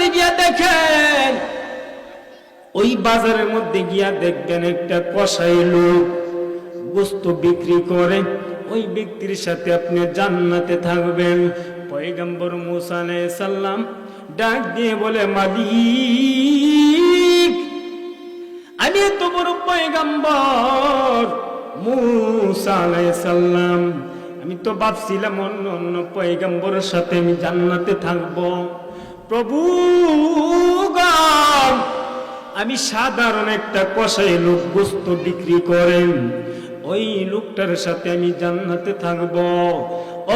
বাজারে গিয়া দেখেন, ওই বাজারের মধ্যে গিয়া দেখবেন একটা কসাই লোক গোশত বিক্রি করে, ওই ব্যক্তির সাথে আপনি জান্নাতে থাকবেন। পয়গম্বর মূসা আলাইহিস সালাম ডাক দিয়ে বলে, মালিক, আমি এত বড় পয়গম্বর মূসা আলাইহিস সালাম, আমি তো ভাবছিলাম অন্য অন্য পয়গম্বরের সাথে আমি জান্নাতে থাকবো। প্রভু গো, আমি সাধারণ একটা কসাই লোক গোশত বিক্রি করেন, ওই লোকটার সাথে আমি জান্নাতে থাকব।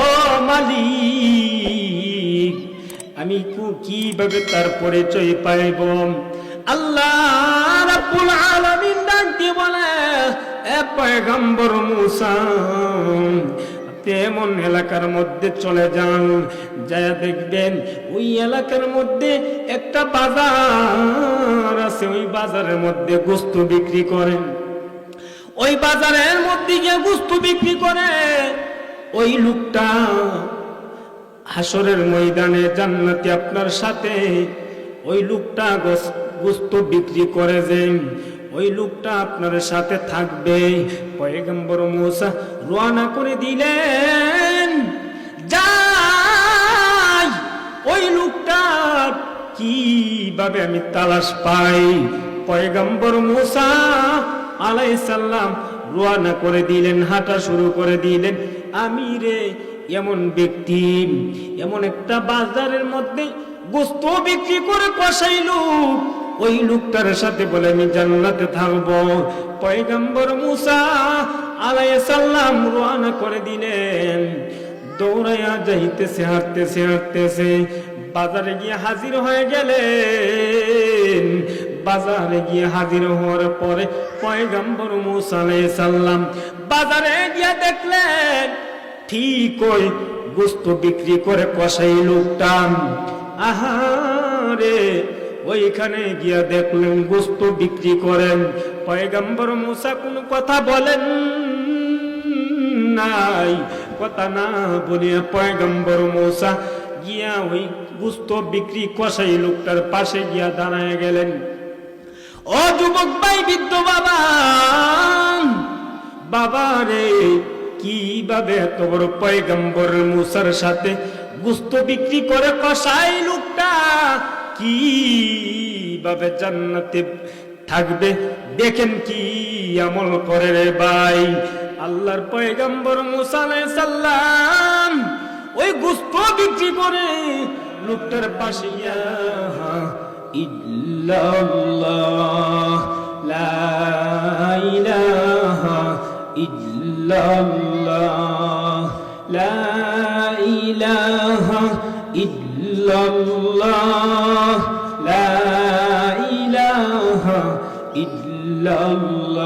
ও মালিক, আমি কিভাবে তার পরিচয় পাইব? আল্লাহ রাব্বুল আলামিন ডাক দিয়ে বলে, এ পয়গম্বর মূসা, এমন এলাকার মধ্যে চলে যান, যায় দেখবেন ওই এলাকার মধ্যে একটা বাজার আছে, ওই বাজারের মধ্যে গোশত বিক্রি করেন। ওই বাজারের মধ্যে গিয়ে গোশত বিক্রি করে ওই লোকটা হাসরের ময়দানে জান্নাতে আপনার সাথে ওই লোকটা গোশত বিক্রি করে যে ওই লোকটা আপনার সাথে থাকবে। পয়গম্বর মূসা রওনা করে দিলেন, যাই ওই লোকটা কিভাবে আমি তালাশ পাই। পয়গম্বর মূসা আলাইহিস সালাম রওনা করে দিলেন, হাঁটা শুরু করে দিলেন। আমি রে এমন ব্যক্তি, এমন একটা বাজারের মধ্যে গোশত বিক্রি করে কসাই লোক, ওই লোকটার সাথে বলে আমি জান্নাতে থাকবো। পয়গম্বর মূসা আলাইহিস সালাম রওনা করে দিলেন, দৌড়াইয়া যাইতেছে, হাঁটতেছে হাঁটতেছে, বাজারে গিয়ে হাজির হয়ে গেলেন। বাজারে গিয়ে হাজির হওয়ার পরে পয়গম্বর মূসা আলাইহিস সালাম বাজারে গিয়ে দেখলেন ঠিক ওই গোশত বিক্রি করে কসাই লোকটা। আহারে, ওইখানে গিয়া দেখলেন গোশত বিক্রি করেন। পয়গম্বর মূসা কোনো কথা বলেন নাই, কথা না বলিয়া পয়গম্বর মূসা গিয়া ওই গোশত বিক্রি কসাই লোকটার পাশে গিয়া দাঁড়ায় গেলেন। ও যুবক ভাই, বৃদ্ধ বাবা, বাবা রে, কিভাবে এত বড় পয়গম্বর মূসার সাথে গোশত বিক্রি করে কসাই লোকটা কিভাবে জান্নাতে থাকবে? দেখেন কি আমল করে রে ভাই। আল্লাহর পয়গম্বর মূসা আলাইহিস সালাম ওই গোশত বিক্রি করে লোকটার পাশে গিয়া, ইল্লাল্লাহ লা ইলাহা ইল্লাল্লাহ লা ইলাহা ইল্লাল্লাহ লা ইলাহা ইল্লাল্লাহ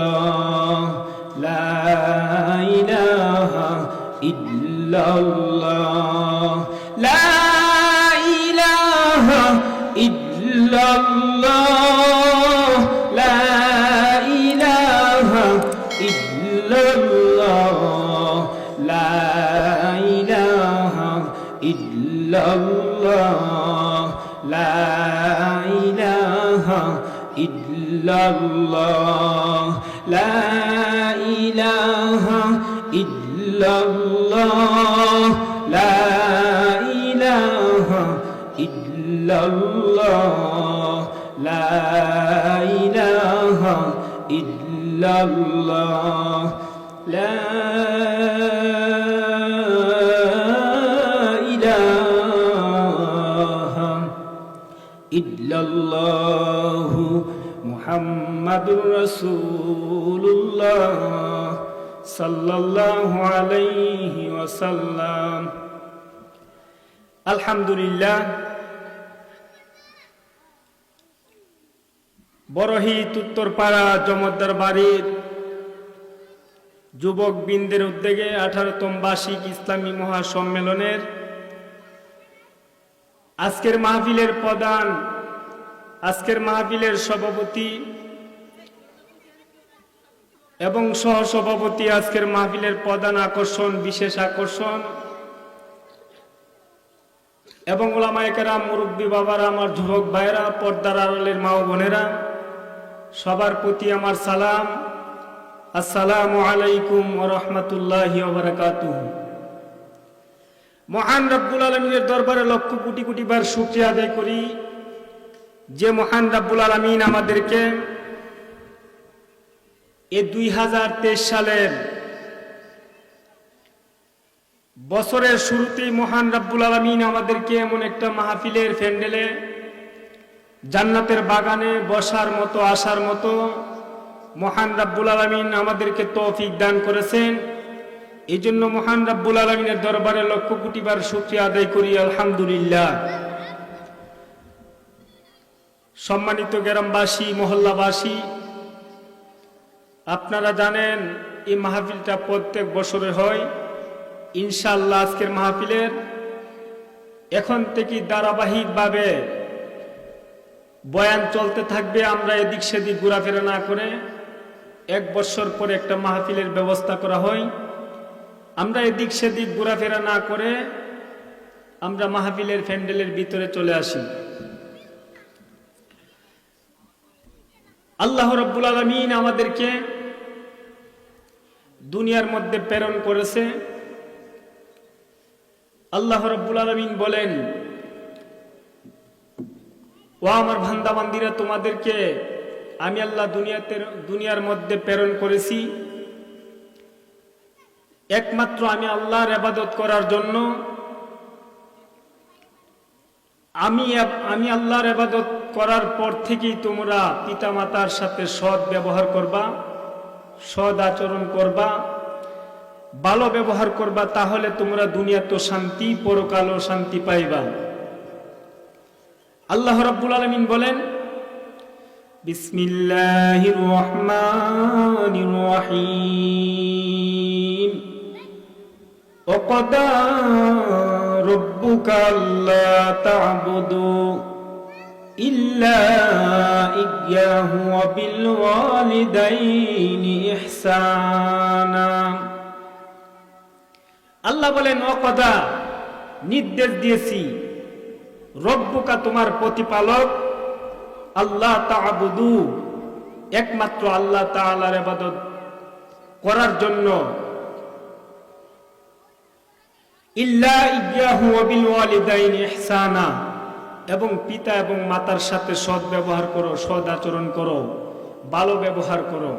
লা ইলাহা ইল্লাল্লাহ লা ইলাহা ইল্লাল্লাহ লা ইলাহা ইল্লাল্লাহ লা ইলাহা ইল্লাল্লাহ লা ইলাহা ইল্লাল্লাহ লা ইলাহা ইল্লাল্লাহ লা ইলাহা ইল্লাল্লাহ লা ইলাহা ইল্লাল্লাহ লা ইলাহা ইল্লাল্লাহ মুহাম্মাদুর রাসূলুল্লাহ সাল্লাল্লাহু আলাইহি ওয়াসাল্লাম। আলহামদুলিল্লাহ, বড়হিত উত্তরপাড়া জমদ্দার বাড়ির যুবক বৃন্দের উদ্যোগে 18তম বার্ষিক ইসলামী মহাসম্মেলনের আজকের মাহফিলের প্রধান, আজকের মাহফিলের সভাপতি এবং সহসভাপতি, আজকের মাহফিলের প্রধান আকর্ষণ, বিশেষ আকর্ষণ এবং ওলামায়ে কেরাম, মুরব্বী বাবারা, আমার যুবক ভাইরা, পর্দার আড়ালের মা ও বোনেরা, সবার প্রতি আমার সালাম। আসসালামু আলাইকুম ওয়া রাহমাতুল্লাহি ওয়া বারাকাতুহু। মহান রব্বুল আলামিনের দরবারে লক্ষ কোটি কোটি বার শুকরিয়া আদায় করি যে মহান রব্বুল আলামিন আমাদেরকে এই 2023 সালের বছরের শুরুতেই মহান রব্বুল আলামিন আমাদেরকে এমন একটা মাহফিলের প্যান্ডেলে, জান্নাতের বাগানে বসার মতো, আসার মতো মহান রব্বুল আলামিন আমাদেরকে তৌফিক দান করেছেন। এই জন্য মহান রব্বুল আলামিনের দরবারে লক্ষ কোটি বার শুকরিয়া আদায় করি, আলহামদুলিল্লাহ। সম্মানিত গ্রামবাসী, মহল্লাবাসী, আপনারা জানেন এই মাহফিলটা প্রত্যেক বছরে হয়। ইনশাআল্লাহ আজকের মাহফিলের এখন থেকে ধারাবাহিকভাবে বয়ান চলতে থাকবে। আমরা এদিক সেদিক ঘোরাফেরা না করে এক বছর পরে একটা মাহফিলের ব্যবস্থা করা হয়। আমরা এদিক সেদিক ঘোরাফেরা না করে আমরা মাহফিলের প্যান্ডেলের ভিতরে চলে আসি। আল্লাহ রাব্বুল আলামিন আমাদেরকে দুনিয়ার মধ্যে প্রেরণ করেছে। আল্লাহ রাব্বুল আলামিন বলেন, ও আমার বান্দা বান্দীরা, তোমাদেরকে আমি আল্লাহ দুনিয়ার মধ্যে প্রেরণ করেছি একমাত্র আমি আল্লাহর ইবাদত করার জন্য। আমি আল্লাহর ইবাদত করার পর থেকেই তোমরা পিতামাতার সাথে সৎ ব্যবহার করবা, সৎ আচরণ করবা, ভালো ব্যবহার করবা, তাহলে তোমরা দুনিয়াতে শান্তি, পরকালও শান্তি পাইবা। আল্লাহ রাব্বুল আলামিন বলেন, বিসমিল্লাহির রহমানির রহিম, ওয়াকাদা রাব্বুকা আল্লা তা'বুদু ইল্লা ইয়্যাহু ওয়া বিল ওয়ালিদাইনি ইহসানা। আল্লাহ বলেন, ওয়াকাদা নির্দেশ দিয়েছি, রব্বুকা তোমার প্রতিপালক, আল্লাহ তা'বুদু একমাত্র আল্লাহ তাআলার ইবাদত করার জন্য, ইল্লা ইয়্যাহু ওয়া বিল ওয়ালিদাইনি ইহসানা, এবং পিতা এবং মাতার সাথে সৎ ব্যবহার করো, সৎ আচরণ করো, ভালো ব্যবহার করো।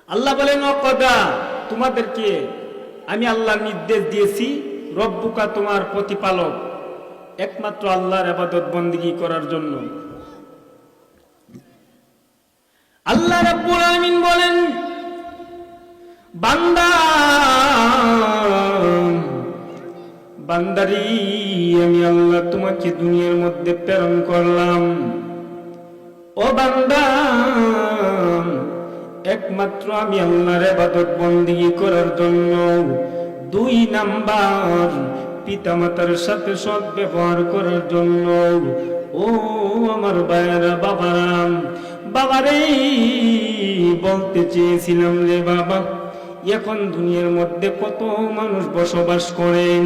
আল্লাহ বলেন, ওয়াকাদা তোমাদেরকে আমি আল্লাহ নির্দেশ দিয়েছি, রব্বুকা তোমার প্রতিপালক একমাত্র আল্লাহর ইবাদত বন্দেগী করার জন্য। আল্লাহ রাব্বুল আলামিন বলেন, বান্দা বান্দারি, আমি আল্লাহ তোমাকে দুনিয়ার মধ্যে প্রেরণ করলাম। ও বান্দা, একমাত্র আমি আল্লাহর ইবাদত বন্দেগী করার জন্য। 2 নাম্বার, পিতামাতার সাথে সৎ ব্যবহার করার জন্য। ও আমার ভাইয়েরা, বাবারে বলতে চেয়েছিলাম রে বাবা, এখন দুনিয়ার মধ্যে কত মানুষ বসবাস করেন,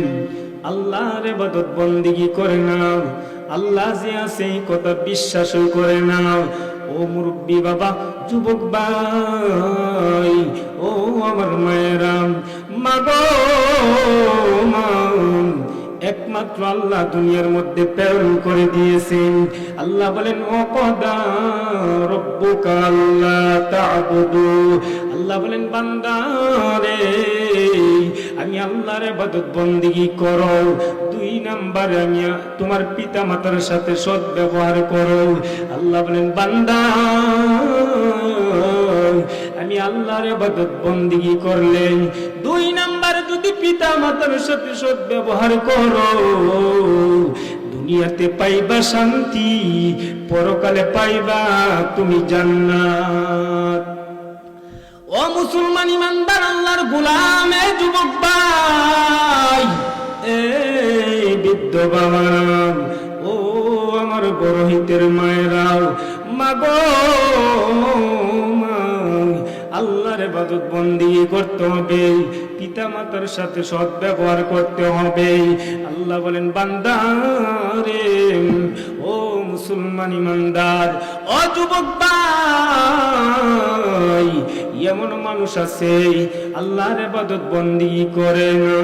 আল্লাহর ইবাদত বন্দেগী করে না, আল্লাহ যে আছে এই কথা বিশ্বাসও করে না। ও মুরব্বী বাবা, যুবক ভাই, ও আমার মায়েরা, মাগো মা, একমাত্র আল্লাহ দুনিয়ার মধ্যে প্রেরণ করে দিয়েছেন। আল্লাহ বলেন, ওয়াকাদা রাব্বুকা আল্লা তা'বুদু, আল্লাহ বলেন, বান্দা রে, আমি আল্লাহর ইবাদত বন্দেগী করো। 2 নাম্বারে, আমি তোমার পিতা মাতার সাথে সৎ ব্যবহার করো। আল্লাহ বলেন, বান্দা আমি আল্লাহর ইবাদত বন্দেগী করলে 2 নাম্বার যদি পিতা মাতার সাথে সৎ ব্যবহার করো, দুনিয়াতে পাইবা শান্তি, পরকালে পাইবা তুমি জান্নাত। ও মুসলমান ইমানদার, আল্লাহর গোলাম, এ যুবক ভাই, এ বৃদ্ধ বাবা, ও আমার বড় হিতের মায়েরা, মাগো মা, আল্লাহর ইবাদত বন্দেগী করতে হবে, পিতা মাতার সাথে সৎ ব্যবহার করতে হবে। আল্লাহ বলেন বান্দা রে, ও মুসলমান ইমানদার, ও যুবক ভাই, এমন মানুষ আছে আল্লাহর ইবাদত বন্দেগী করে না।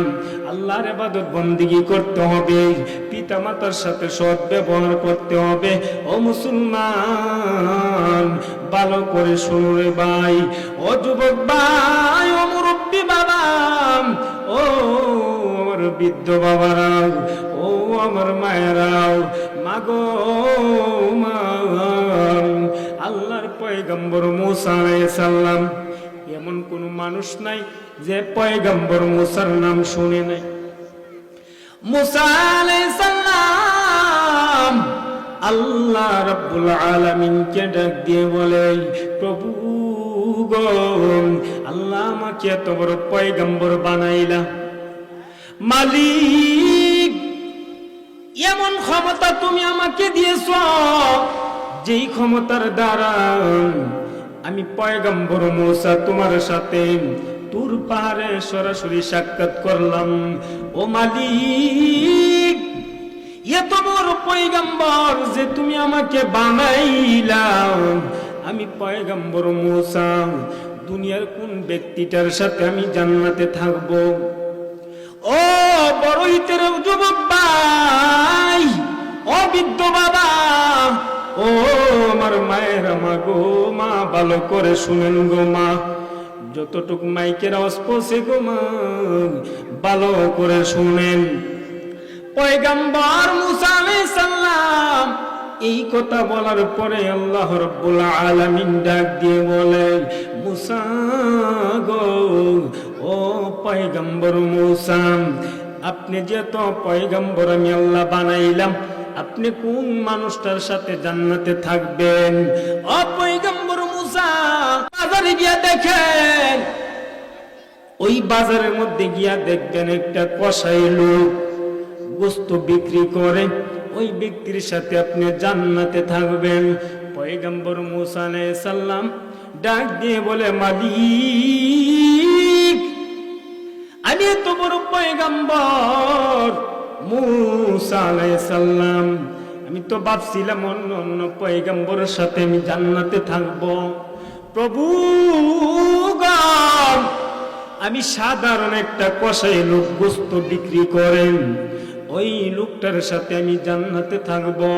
আল্লাহর ইবাদত বন্দেগী করতে হবে, পিতা মাতার সাথে সৎ ব্যবহার করতে হবে। ও মুসলমান, ভালো করে শুনো রে ভাই, ও যুবক ভাই, ও মুরব্বী বাবা, ও আমার বৃদ্ধ বাবারাও, ও আমার মায়েরাও, মাগো মা, আল্লাহর পয়গম্বর মুসা আলাইহিস সালাম, এমন কোন মানুষ নাই যে পয়গম্বর মুসার নাম শুনে নাই। মুসা আলাইহিস সালাম আল্লাহ রাব্বুল আলামিনকে ডাক দিয়ে বলে, প্রভু গো, আল্লাহ আমাকে এত বড় পয়গম্বর বানাইলা, মালিক এমন ক্ষমতা তুমি আমাকে দিয়েছো, যেই ক্ষমতার দ্বারা আমি পয়গম্বর মুসা তোমার সাথে তুর পাহাড়ে সরাসরি সাক্ষাৎ করলাম। ও মালিক, এত বড় পয়গম্বর যে তুমি আমাকে বানাইলা, আমি পয়গম্বর মুসা দুনিয়ার কোন ব্যক্তিটার সাথে আমি জান্নাতে থাকবো? ও বড় হিতের যুবক ভাই, ও বৃদ্ধ বাবা, ও আমার মায়ের মা গো মা, ভালো করে শুনেন গো মা, যতটুকু মাইকের আওয়াজ পৌঁছে গো মা, ভালো করে শুনেন। পয়গম্বর মুসা আলাইহিস সালাম এই কথা বলার পরে আল্লাহ রাব্বুল আলামিন ডাক দিয়ে বলে, মুসা গো, ও পয়গম্বর মুসা, আপনি যে তো পয়গম্বর আমি আল্লাহ বানাইলাম, আপনি কোন মানুষটার সাথে জান্নাতে থাকবেন? ও পয়গম্বর মুসা, বাজারে গিয়া দেখেন, ওই বাজারের মধ্যে গিয়া দেখবেন একটা কসাই লোক গোশত বিক্রি করে, ওই ব্যক্তির সাথে আপনি জান্নাতে থাকবেন। পয়গম্বর মুসা আলাইহিস সালাম ডাক দিয়ে বলে, মালিক, আমি এত বড় পয়গম্বর মুসা আলাইহিস সালাম, আমি তো ভাবছিলাম অন্য অন্য পয়গম্বরের সাথে আমি জান্নাতে থাকবো। প্রভু গো, আমি সাধারণ একটা কসাই লোক গোশত বিক্রি করেন, ওই লোকটার সাথে আমি জান্নাতে থাকবো।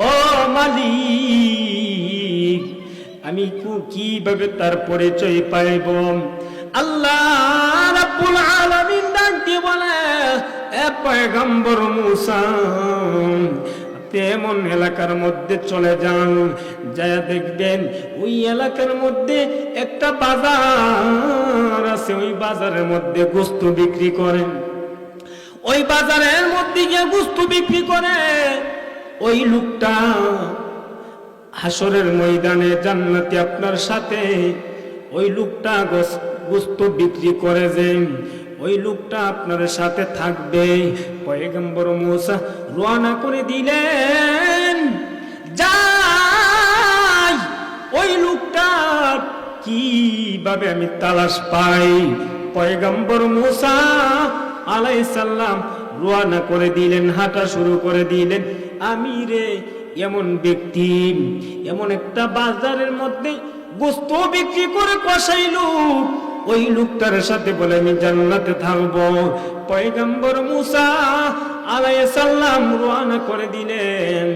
ও মালিক, আমি কিভাবে তার পরিচয় পাইব? আল্লাহ রাব্বুল আলামিন ডাক দিয়ে বলে, এ পয়গম্বর মুসা, এমন এলাকার মধ্যে চলে যান, যায় দেখবেন ওই এলাকার মধ্যে একটা বাজার আছে, ওই বাজারের মধ্যে গোশত বিক্রি করেন। ওই বাজারের মধ্যে গিয়ে গোশত বিক্রি করে ওই লোকটা হাসরের ময়দানে জান্নাতে আপনার সাথে ওই লোকটা গোশত বিক্রি করে, যে ওই লোকটা আপনার সাথে থাকবে। পয়গম্বর মুসা রওনা করে দিলেন, যাই ওই লোকটা কিভাবে আমি তালাশ পাই। পয়গম্বর মুসা আলাইহিস সালাম রওনা করে দিলেন, হাঁটা শুরু করে দিলেন। আমি রে এমন ব্যক্তি, এমন একটা বাজারের মধ্যে গোশত বিক্রি করে কসাই লোক, ওই লোকটার সাথে বলে আমি জান্নাতে থাকবো। পয়গম্বর মুসা আলাইহিস সালাম রওনা করে দিলেন,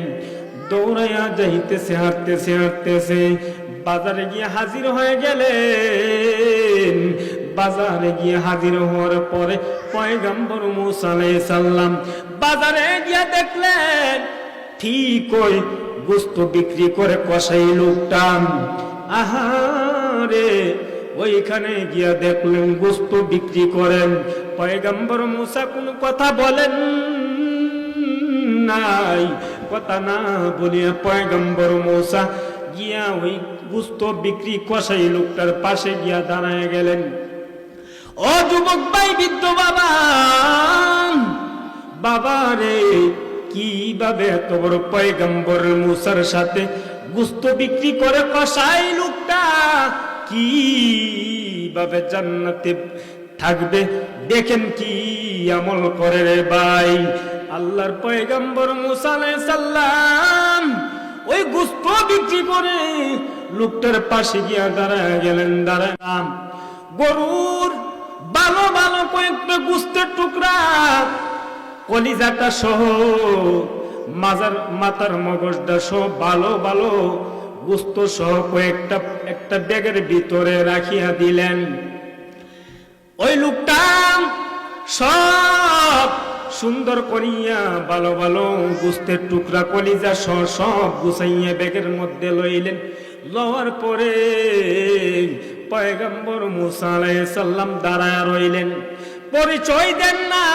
দৌড়াইয়া যাইতেছে, হাঁটতেছে হাঁটতেছে, বাজারে গিয়ে হাজির হয়ে গেলেন। বাজারে গিয়ে হাজির হওয়ার পরে পয়গম্বর মুসা আলাইহিস সালাম বাজারে গিয়ে দেখলেন ঠিক ওই গোশত বিক্রি করে কসাই লোকটা, আহারে, ওইখানে গিয়া দেখলেন গোশত বিক্রি করেন। পয়গম্বর মুসা কোনো কথা বলেন নাই, কথা না বলিয়া পয়গম্বর মুসা গিয়া ওই গোশত বিক্রি কসাই লোকটার পাশে গিয়া দাঁড়ায় গেলেন। ও যুবক ভাই, বৃদ্ধ বাবা, বাবা রে, কিভাবে এত বড় পয়গম্বর মুসার সাথে গোশত বিক্রি করে কসাই লোকটা কিভাবে জান্নাতে থাকবে। দেখেন কি আমল করে রে ভাই। আল্লাহর পয়গম্বর মুসা আলাইহিস সালাম ওই গোশত বিক্রি করে লোকটার পাশে গিয়া দাঁড়ায় গেলেন। দাঁড়ালাম গরুর ভালো ভালো কয়েকটা গোশতের টুকরা, কলিজাটা সহ, মাথার মগজটা সহ ভালো ভালো গোশত সহ একটা ব্যাগের ভিতরে রাখিয়া দিলেন। ওই লোকটা সব সুন্দর করিয়া ভালো ভালো গোশতের টুকরা কলিজা সহ সব গুছাইয়া ব্যাগের মধ্যে লইলেন। লওয়ার পরে পয়গম্বর মুসা আলাইহিস সালাম দাঁড়ায় রইলেন। পরিচয় দেন না।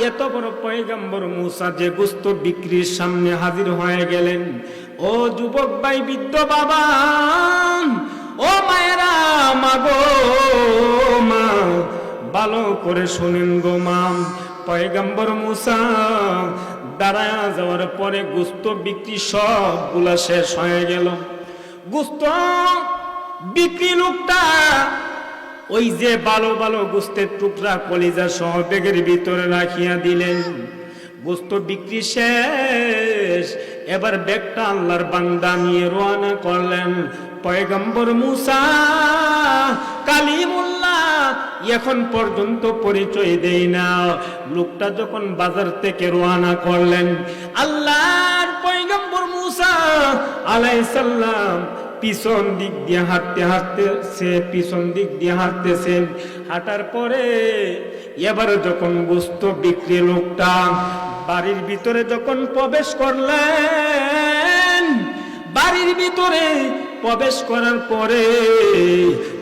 এত বড় পয়গম্বর মুসা যে গোশত বিক্রির সামনে হাজির হয়ে গেলেন। ও যুবক ভাই, বৃদ্ধ বাবা, ও মায়েরা, মাগো মা, ভালো করে শুনেন গো মা। পয়গম্বর মুসা দাঁড়ায় যাওয়ার পরে গোশত বিক্রি সবগুলা শেষ হয়ে গেল। গোশত বিক্রি লোকটা ওই যে ভালো ভালো গোশতের টুকরা কলিজা সহ ব্যাগের ভিতরে রাখিয়া দিলেন। গোশত বিক্রি শেষ। এবার ব্যাগটা আল্লাহর বান্দা নিয়ে রওনা করলেন। পয়গম্বর মুসা কালিমুল্লাহ এখন পর্যন্ত পরিচয় দেই না। লোকটা যখন বাজার থেকে রওনা করলেন, আল্লাহর পয়গম্বর মুসা আলাইহিস সালাম পিছন দিক দিয়ে হাঁটতেছেন। হাঁটার পরে এবার যখন গোশত বিক্রি লোকটা বাড়ির ভিতরে যখন প্রবেশ করলেন, বাড়ির ভিতরে প্রবেশ করার পরে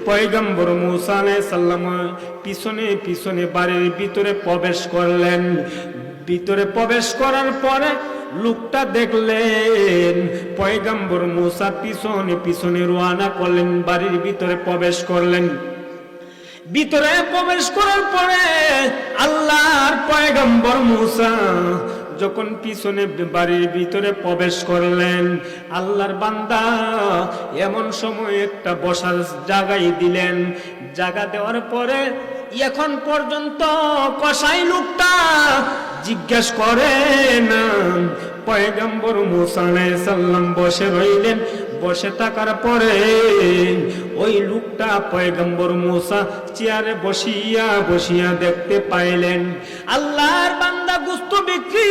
পয়গম্বর মুসা আলাইহিস সালাম পিছনে পিছনে বাড়ির ভিতরে প্রবেশ করলেন। ভিতরে প্রবেশ করার পরে লোকটা দেখলেন পয়গম্বর মুসা পিছনে পিছনে রওনা করলেন, বাড়ির ভিতরে প্রবেশ করলেন। ভিতরে প্রবেশ করার পরে আল্লাহর পয়গম্বর মুসা যখন পিছনে বাড়ির ভিতরে প্রবেশ করলেন, আল্লাহর বান্দা এমন সময় একটা বসার জায়গায় দিলেন। জায়গা দেওয়ার পরে এখন পর্যন্ত কসাই লোকটা জিজ্ঞেস করে না। পয়গম্বর মুসা আলাইহিস সালাম বসে রইলেন। বসে থাকার পরে ওই লোকটা পয়গম্বর মুসা চেয়ারে বসিয়া বসিয়া দেখতে পাইলেন আল্লাহর বান্দা গোশত বিক্রি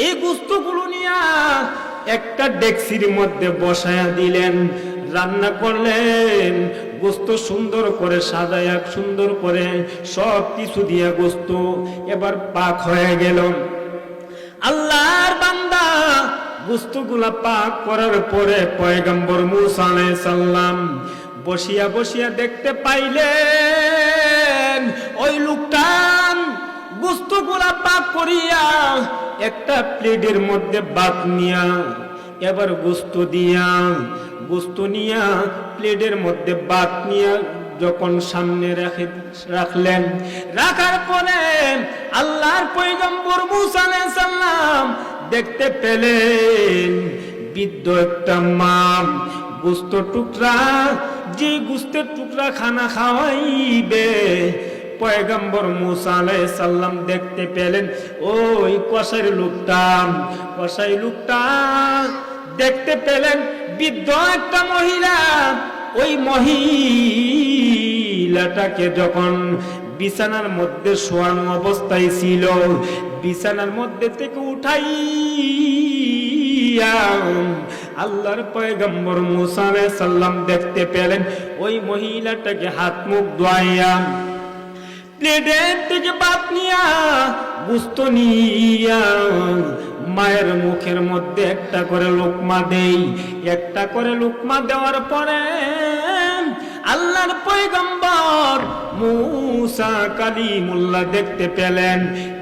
এই গোশতগুলো নিয়া একটা ডেকচির মধ্যে বসায়া দিলেন। রান্না করলেন। গোশত সুন্দর করে সাজায়া সুন্দর করে সব কিছু দিয়া গোশত এবার পাক হয়ে গেল। আল্লাহর বান্দা গোশতগুলা পাক করার পরে পয়গম্বর মুসা আলাইহিস সালাম বসিয়া বসিয়া দেখতে পাইলেন ওই লোকটা গোশতগুলা পাক করিয়া একটা প্লেটের মধ্যে ভাত নিয়া এবার গোশত নিয়া প্লেটের মধ্যে ভাত নিয়া যখন সামনে রাখলেন, রাখার পরে আল্লাহর পয়গম্বর মুসা আলাইহিস সালাম দেখতে পেলেন বৃদ্ধ একটা মা গোশতের টুকরা খানা খাওয়াইবে। পয়গম্বর মুসা আলাইহিস সালাম দেখতে পেলেন ওই কসাই লোকটা দেখতে পেলেন বৃদ্ধ একটা মহিলা। ওই মহিলাটাকে যখন বিছানার মধ্যে শোয়ানো অবস্থায় ছিল, বিছানার মধ্যে থেকে উঠাইয়া আল্লাহর পয়গম্বর মুসা আলাইহিস সালাম দেখতে পেলেন ওই মহিলাটাকে হাত মুখ ধোয়াইয়া প্লেটের থেকে ভাত নিয়া গোশত নিয়া মায়ের মুখের মধ্যে একটা করে লোকমা দেই। একটা করে লোকমা দেওয়ার পরে আল্লাহর পয়গম্বর মুসা কালিমুল্লাহ দেখতে পেলেন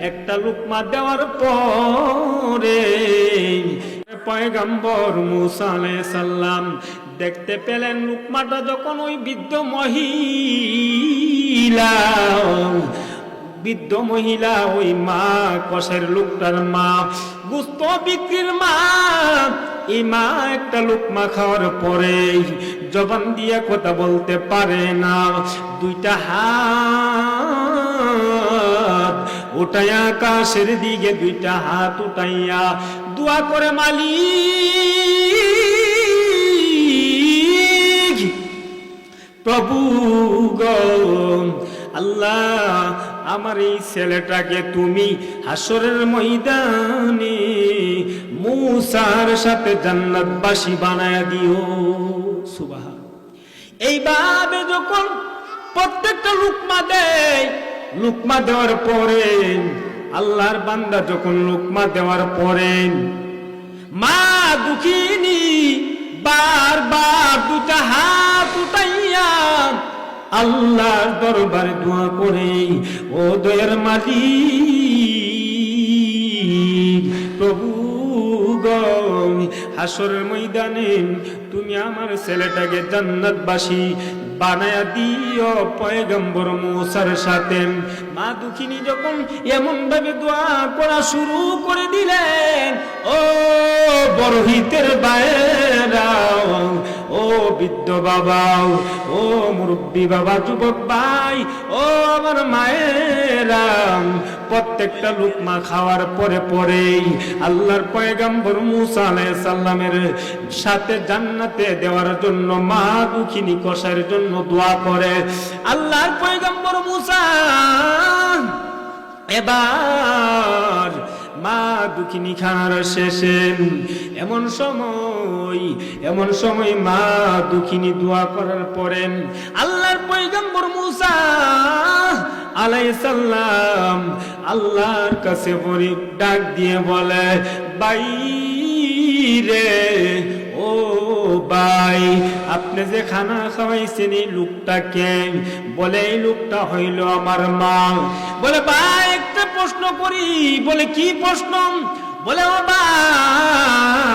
একটা লোকমা দেওয়ার পরে পয়গম্বর মুসা আলাইহিস সালাম দেখতে পেলেন লোকমাটা যখন ওই বৃদ্ধ মহিলা ওই মা কষের লোকটার মা গোশত বিক্রির মা এই মা একটা লোকমা খাওয়ার পরে জবান দিয়া কথা বলতে পারে না, দুইটা হাত উঠাইয়া আকাশের দিকে দুইটা হাত উঠাইয়া দোয়া করে, মালিক প্রভু গো আল্লাহ, আমার এই ছেলেটাকে তুমি হাসরের ময়দানে মুসার সাথে জান্নাতবাসী বানায়া দিও। সুবহান। এইভাবে যখন প্রত্যেকটা লুকমা দেয়, লুকমা দেওয়ার পরে আল্লাহর বান্দা যখন লুকমা দেওয়ার পরে মা দুঃখিনী বারবার দুটা হাত উঠাইয়া আল্লাহর দরবারে দোয়া করে, ও দয়ার মালিক প্রভু গো, হাসরের ময়দানে তুমি আমার ছেলেটাকে জান্নাতবাসী বানায়া দিও পয়গম্বর মুসার সাথে। মা দুঃখিনী যখন এমন ভাবে দোয়া করা শুরু করে দিলেন, ও বড়হিতের বাইরা, ও বৃদ্ধ বাবা, ও মুরব্বী বাবা, যুবক ভাই, ও আমার মায়েরা, প্রত্যেকটা লুকমা খাওয়ার পরে পরেই আল্লাহর পয়গম্বর মুসা আলাইহিস সালামের সাথে জান্নাতে দেওয়ার জন্য মা দুঃখিনী কষার জন্য দোয়া করে। আল্লাহর পয়গম্বর মুসা এবার মা দুঃখিনী খানার শেষে এমন সময় মা দুঃখিনী দোয়া করার পরে আল্লাহর পয়গম্বর মুসা আলাইহিস সালাম আল্লাহর কাছে ডাক দিয়ে বলে, বাইরে ও ভাই, আপনি যে খানা খাওয়াইছেন এই লোকটাকে? বলে এই লোকটা হইল আমার মা। বলে ভাই একটা প্রশ্ন করি। বলে কি প্রশ্ন? বলে ও ভাই,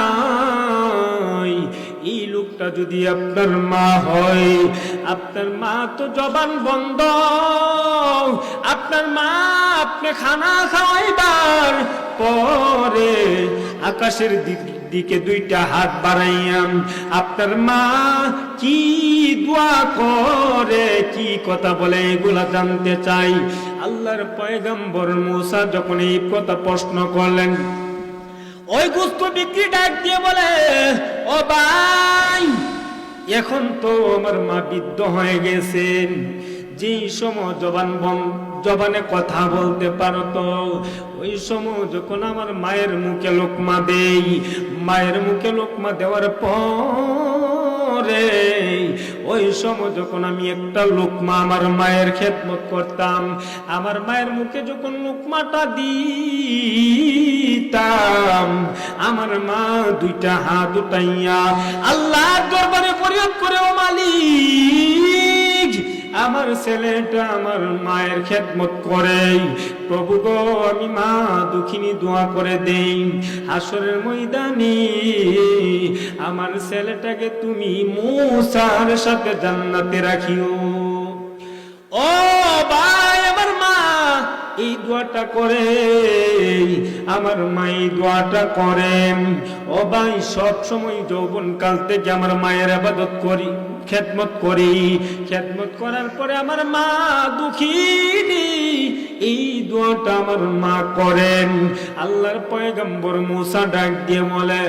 এই লোকটা যদি আপনার মা হয়, আপনার মা তো জবান বন্ধ, আপনার মা আপনি খানা খাওয়াইবার পরে আকাশের দিকে দুইটা হাত বাড়াইয়া আপনার মা কি দোয়া করে, কি কথা বলে, এগুলা জানতে চাই। আল্লাহর পয়গম্বর মুসা যখন এই কথা প্রশ্ন করলেন, ওই গোস্ত বিক্রি ডাক দিয়ে বলে, ও ভাই, এখন তো আমার মা বৃদ্ধ হয়ে গেছেন, যেই সময় জবানে কথা বলতে পারতো, ওই সময় যখন আমার মায়ের মুখে লোকমা দেই, মায়ের মুখে লোকমা দেওয়ার পরে ওই সময় যখন আমি একটা লোকমা আমার মায়ের খেদমত করতাম, আমার মায়ের মুখে যখন লোকমাটা দিতাম, আমার মা দুইটা হাত উঠাইয়া আল্লাহর দরবারে ফরিয়াদ করে, ও মালিক, আমার ছেলেটা আমার মায়ের খেদমত করে, প্রভু গো, আমি মা দুঃখিনী দোয়া করে দেই, হাসরের ময়দানে আমার ছেলেটাকে তুমি মুসার সাথে জান্নাতে রাখিও। ও ভাই, আমার মা এই দোয়াটা করে, আমার মা এই দোয়াটা করেন। ও ভাই, সব সময় যৌবন কাল থেকে আমার মায়ের ইবাদত করি, খেদমত করার পরে আমার মা দুঃখিনী, এই দোয়াটা আমার মা করেন। আল্লাহর পয়গম্বর মুসা ডাক দিয়ে বলে,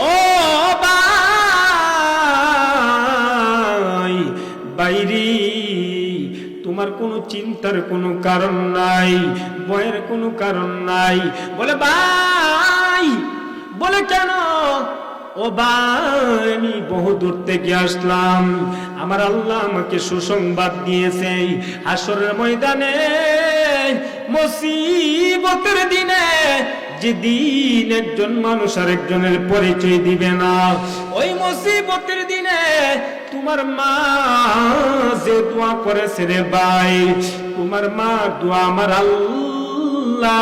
ও ভাই, বাইরে তোমার কোনো চিন্তার কোনো কারণ নাই, ভয়ের কোনো কারণ নাই। বলে ভাই, বলে কেন? ও ভাই, আমি বহু দূর থেকে আসলাম, আমার আল্লাহ আমাকে সুসংবাদ দিয়েছে, হাসরের ময়দানে মুসিবতের দিনে যেদিন একজন মানুষ আর একজনের পরিচয় দিবে না, ওই মুসিবতের দিনে তোমার মা যে দোয়া করেছে রে ভাই, তোমার মা দোয়া আমার আল্লাহ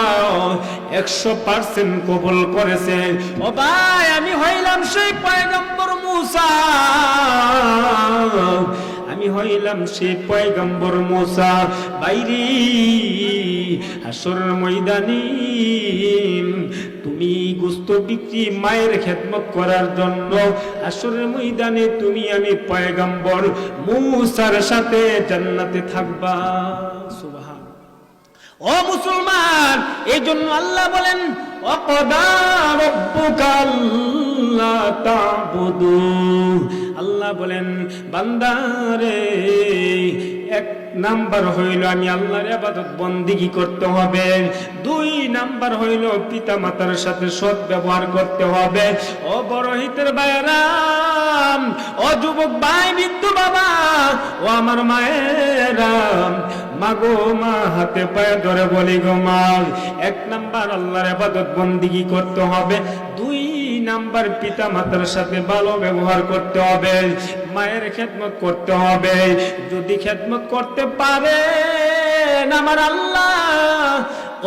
100% কবুল করেছে। ও ভাই, আমি হইলাম সেই পয়গম্বর মুসা, আমি হইলাম সেই পয়গম্বর মুসা। বাইরে হাসরের ময়দানে তুমি গোশত বিক্রি মায়ের খেদমত করার জন্য আসরের ময়দানে তুমি আমি পয়গম্বর মূসার সাথে জান্নাতে থাকবা। সুবহান। ও মুসলমান, এই জন্য আল্লাহ বলেন ওয়াকাদা রাব্বুকা আল্লা তা'বুদু, আল্লাহ বলেন বান্দারে এক নাম্বার হইল আমি আল্লাহর ইবাদত বন্দেগী করতে হবে, 2 নাম্বার হইল পিতা মাতার সাথে সৎ ব্যবহার করতে হবে। ও বড়হিতের ভাইরা, ও যুবক ভাই, বৃদ্ধ বাবা, ও আমার মায়েরা, মাগো মা, হাতে পায়ে ধরে বলি গো মা, 1 নাম্বার আল্লাহর ইবাদত বন্দেগী করতে হবে, 2 নাম্বার পিতা মাতার সাথে ভালো ব্যবহার করতে হবে, মায়ের খেদমত করতে হবে। যদি খেদমত করতে পারেন আমার আল্লাহ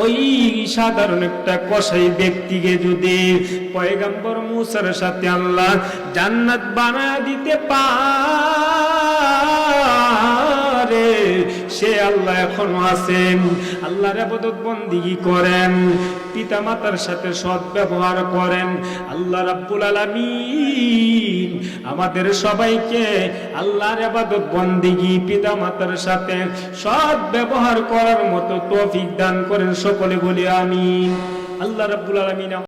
ওই সাধারণ একটা কসাই ব্যক্তিকে যদি পয়গম্বর মূসার সাথে আল্লাহ জান্নাত বানায় দিতে পারে, সে আল্লাহ এখনো আছেন। আল্লাহর ইবাদত বন্দেগী করেন, পিতা মাতার সাথে সৎ ব্যবহার করেন। আল্লাহ রাব্বুল আলামিন আমাদের সবাইকে আল্লাহর ইবাদত বন্দেগী পিতা মাতার সাথে সৎ ব্যবহার করার মতো তৌফিক দান করেন। সকলে বলি আমিন। আল্লাহ রাব্বুল আলামিন